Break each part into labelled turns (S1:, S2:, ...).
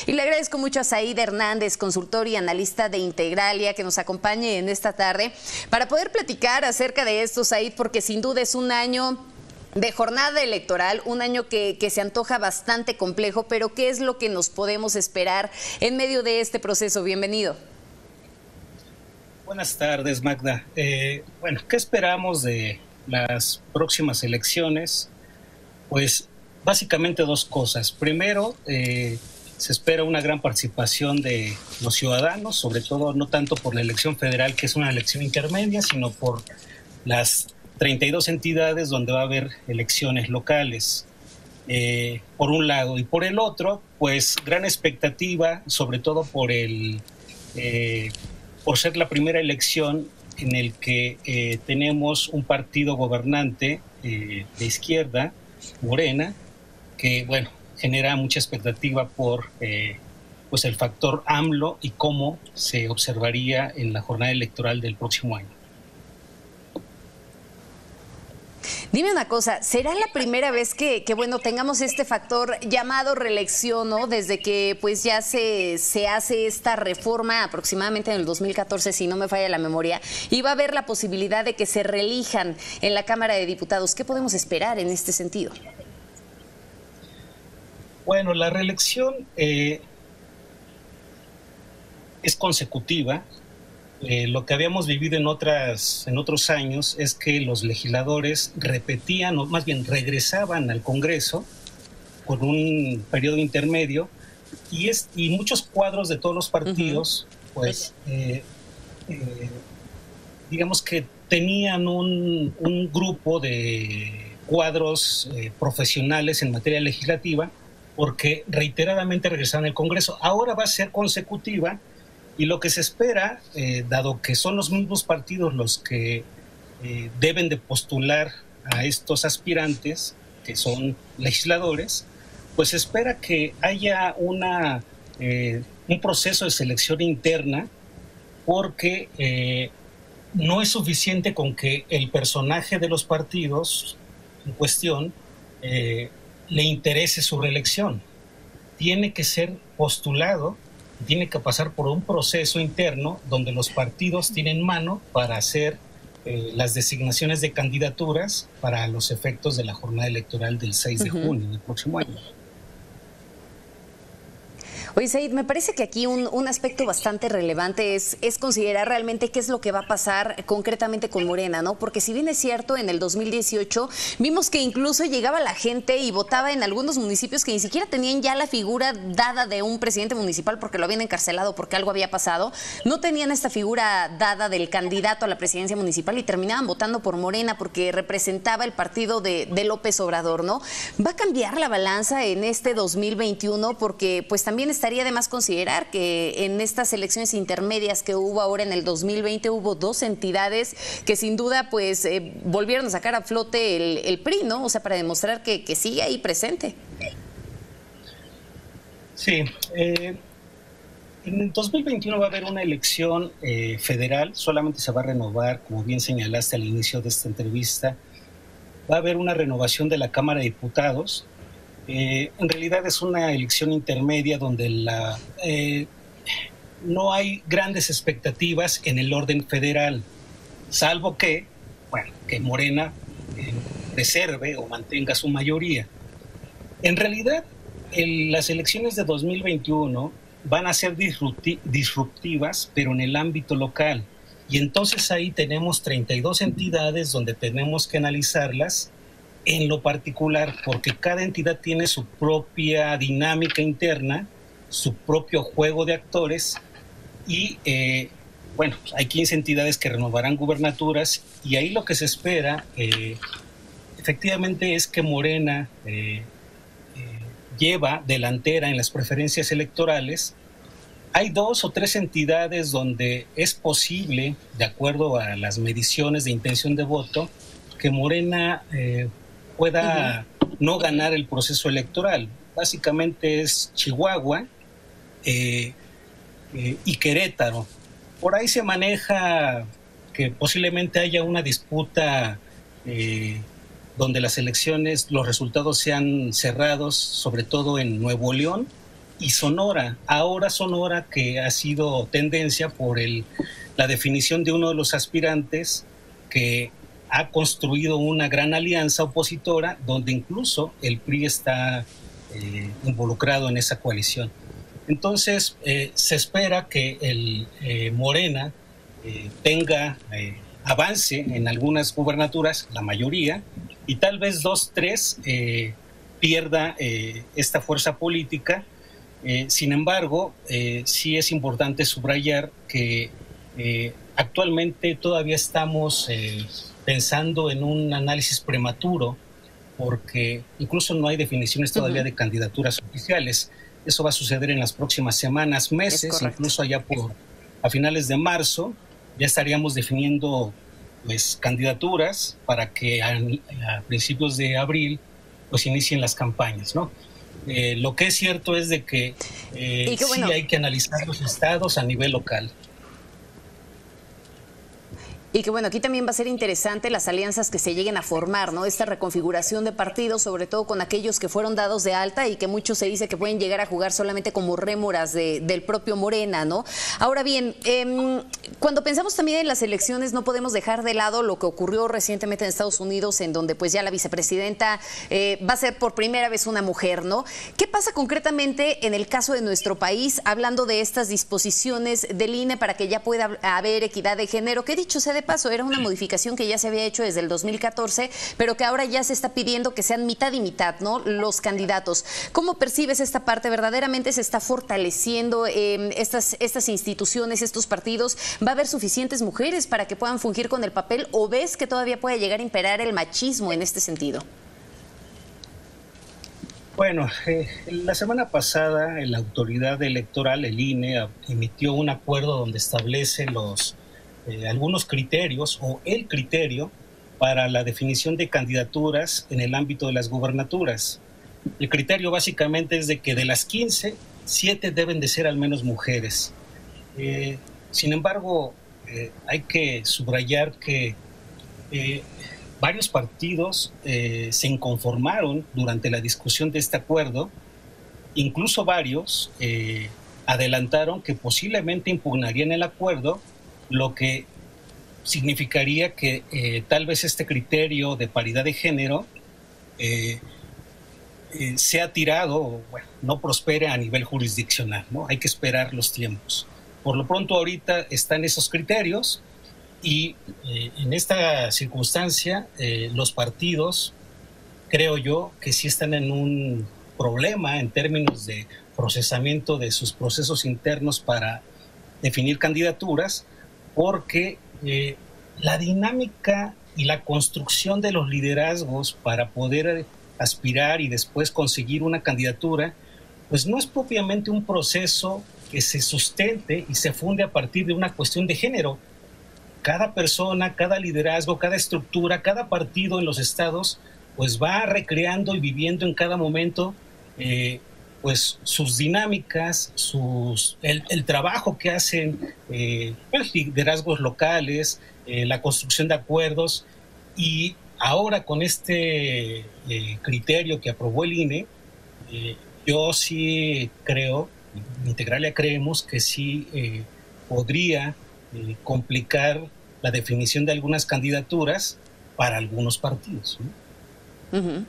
S1: Y le agradezco mucho a Said Hernández, consultor y analista de Integralia, que nos acompañe en esta tarde para poder platicar acerca de esto, Said, porque sin duda es un año de jornada electoral, un año que se antoja bastante complejo, pero ¿qué es lo que nos podemos esperar en medio de este proceso? Bienvenido.
S2: Buenas tardes, Magda. Bueno, ¿qué esperamos de las próximas elecciones? Pues básicamente dos cosas. Primero, se espera una gran participación de los ciudadanos, sobre todo no tanto por la elección federal, que es una elección intermedia, sino por las 32 entidades donde va a haber elecciones locales, por un lado. Y por el otro, pues gran expectativa, sobre todo por ser la primera elección en el que tenemos un partido gobernante de izquierda, Morena, que, bueno, genera mucha expectativa por pues el factor AMLO y cómo se observaría en la jornada electoral del próximo año.
S1: Dime una cosa, ¿será la primera vez que bueno, tengamos este factor llamado reelección, ¿no? Desde que pues ya se hace esta reforma aproximadamente en el 2014, si no me falla la memoria, y va a haber la posibilidad de que se reelijan en la Cámara de Diputados. ¿Qué podemos esperar en este sentido?
S2: Bueno, la reelección es consecutiva. Lo que habíamos vivido en otros años es que los legisladores repetían, o más bien regresaban al Congreso con un periodo intermedio, y muchos cuadros de todos los partidos, pues, digamos que tenían un grupo de cuadros profesionales en materia legislativa, porque reiteradamente regresaban al Congreso. Ahora va a ser consecutiva. Y lo que se espera, dado que son los mismos partidos los que deben de postular a estos aspirantes, que son legisladores, pues se espera que haya un proceso de selección interna, porque no es suficiente con que el personaje de los partidos en cuestión le interese su reelección. Tiene que ser postulado, tiene que pasar por un proceso interno donde los partidos tienen mano para hacer las designaciones de candidaturas para los efectos de la jornada electoral del 6 de junio del próximo año.
S1: Oye, Said, me parece que aquí un aspecto bastante relevante es considerar realmente qué es lo que va a pasar concretamente con Morena, ¿no? Porque si bien es cierto, en el 2018 vimos que incluso llegaba la gente y votaba en algunos municipios que ni siquiera tenían ya la figura dada de un presidente municipal porque lo habían encarcelado, porque algo había pasado. No tenían esta figura dada del candidato a la presidencia municipal y terminaban votando por Morena porque representaba el partido de López Obrador, ¿no? ¿Va a cambiar la balanza en este 2021? Porque pues también estaría de más considerar que en estas elecciones intermedias que hubo ahora en el 2020 hubo dos entidades que sin duda pues volvieron a sacar a flote el PRI, ¿no? O sea, para demostrar que sigue ahí presente.
S2: Sí, en el 2021 va a haber una elección federal, solamente se va a renovar, como bien señalaste al inicio de esta entrevista, va a haber una renovación de la Cámara de Diputados. En realidad es una elección intermedia donde no hay grandes expectativas en el orden federal, salvo que Morena preserve o mantenga su mayoría. En realidad, las elecciones de 2021 van a ser disruptivas, pero en el ámbito local. Y entonces ahí tenemos 32 entidades donde tenemos que analizarlas en lo particular, porque cada entidad tiene su propia dinámica interna, su propio juego de actores, y hay 15 entidades que renovarán gubernaturas, y ahí lo que se espera efectivamente es que Morena lleva delantera en las preferencias electorales. Hay 2 o 3 entidades donde es posible, de acuerdo a las mediciones de intención de voto, que Morena pueda no ganar el proceso electoral. Básicamente es Chihuahua y Querétaro. Por ahí se maneja que posiblemente haya una disputa donde las elecciones, los resultados sean cerrados, sobre todo en Nuevo León, y Sonora. Ahora Sonora, que ha sido tendencia por la definición de uno de los aspirantes que ha construido una gran alianza opositora donde incluso el PRI está involucrado en esa coalición. Entonces, se espera que el Morena tenga avance en algunas gubernaturas, la mayoría, y tal vez 2, 3 pierda esta fuerza política. Sin embargo, sí es importante subrayar que actualmente todavía estamos pensando en un análisis prematuro, porque incluso no hay definiciones todavía de candidaturas oficiales. Eso va a suceder en las próximas semanas, meses, incluso allá a finales de marzo ya estaríamos definiendo pues candidaturas para que a principios de abril pues inicien las campañas, ¿no? Lo que es cierto es de que sí hay que analizar los estados a nivel local.
S1: Y que bueno, aquí también va a ser interesante las alianzas que se lleguen a formar, ¿no? Esta reconfiguración de partidos, sobre todo con aquellos que fueron dados de alta y que muchos se dice que pueden llegar a jugar solamente como rémoras del propio Morena, ¿no? Ahora bien, cuando pensamos también en las elecciones, no podemos dejar de lado lo que ocurrió recientemente en Estados Unidos, en donde pues ya la vicepresidenta va a ser por primera vez una mujer, ¿no? ¿Qué pasa concretamente en el caso de nuestro país, hablando de estas disposiciones del INE para que ya pueda haber equidad de género? Que dicho sea de paso, era una modificación que ya se había hecho desde el 2014, pero que ahora ya se está pidiendo que sean mitad y mitad, ¿no? Los candidatos. ¿Cómo percibes esta parte? ¿Verdaderamente se está fortaleciendo estas instituciones, estos partidos? ¿Va a haber suficientes mujeres para que puedan fungir con el papel o ves que todavía puede llegar a imperar el machismo en este sentido?
S2: Bueno, la semana pasada la autoridad electoral, el INE, emitió un acuerdo donde establece algunos criterios o el criterio para la definición de candidaturas en el ámbito de las gubernaturas. El criterio básicamente es de que de las 15, 7 deben de ser al menos mujeres. Sin embargo, hay que subrayar que varios partidos se inconformaron durante la discusión de este acuerdo, incluso varios adelantaron que posiblemente impugnarían el acuerdo, lo que significaría que tal vez este criterio de paridad de género sea tirado, bueno, no prospere a nivel jurisdiccional, ¿no? Hay que esperar los tiempos. Por lo pronto ahorita están esos criterios y en esta circunstancia los partidos, creo yo, que sí están en un problema en términos de procesamiento de sus procesos internos para definir candidaturas, porque la dinámica y la construcción de los liderazgos para poder aspirar y después conseguir una candidatura, pues no es propiamente un proceso que se sustente y se funde a partir de una cuestión de género. Cada persona, cada liderazgo, cada estructura, cada partido en los estados, pues va recreando y viviendo en cada momento pues sus dinámicas, el trabajo que hacen pues, liderazgos locales, la construcción de acuerdos, y ahora con este criterio que aprobó el INE, yo sí creo, en Integralia creemos que sí podría complicar la definición de algunas candidaturas para algunos partidos, ¿no?
S1: Uh-huh.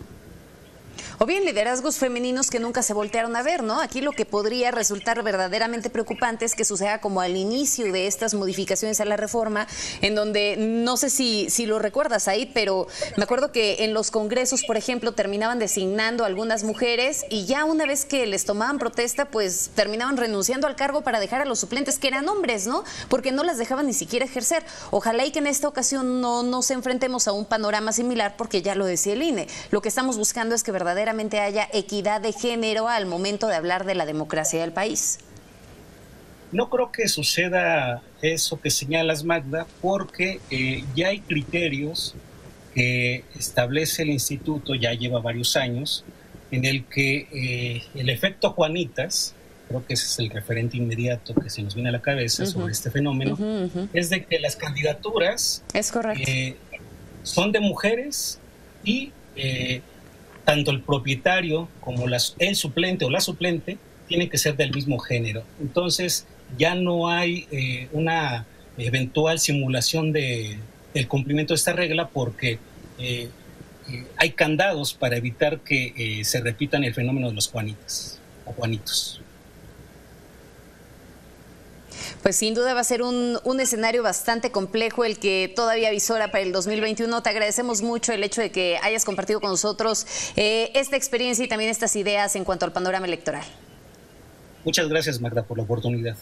S1: O bien liderazgos femeninos que nunca se voltearon a ver, ¿no? Aquí lo que podría resultar verdaderamente preocupante es que suceda como al inicio de estas modificaciones a la reforma, en donde, no sé si lo recuerdas ahí, pero me acuerdo que en los congresos, por ejemplo, terminaban designando a algunas mujeres y ya una vez que les tomaban protesta, pues terminaban renunciando al cargo para dejar a los suplentes, que eran hombres, ¿no? Porque no las dejaban ni siquiera ejercer. Ojalá y que en esta ocasión no nos enfrentemos a un panorama similar, porque ya lo decía el INE. Lo que estamos buscando es que verdaderamente haya equidad de género al momento de hablar de la democracia del país.
S2: No creo que suceda eso que señalas, Magda, porque ya hay criterios que establece el instituto, ya lleva varios años, en el que el efecto Juanitas, creo que ese es el referente inmediato que se nos viene a la cabeza sobre este fenómeno, es de que las candidaturas
S1: es correcto.
S2: Son de mujeres y tanto el propietario como el suplente o la suplente tienen que ser del mismo género. Entonces ya no hay una eventual simulación del cumplimiento de esta regla porque hay candados para evitar que se repitan el fenómeno de los Juanitas o Juanitos.
S1: Pues sin duda va a ser un escenario bastante complejo el que todavía avisora para el 2021. Te agradecemos mucho el hecho de que hayas compartido con nosotros esta experiencia y también estas ideas en cuanto al panorama electoral.
S2: Muchas gracias, Magda, por la oportunidad.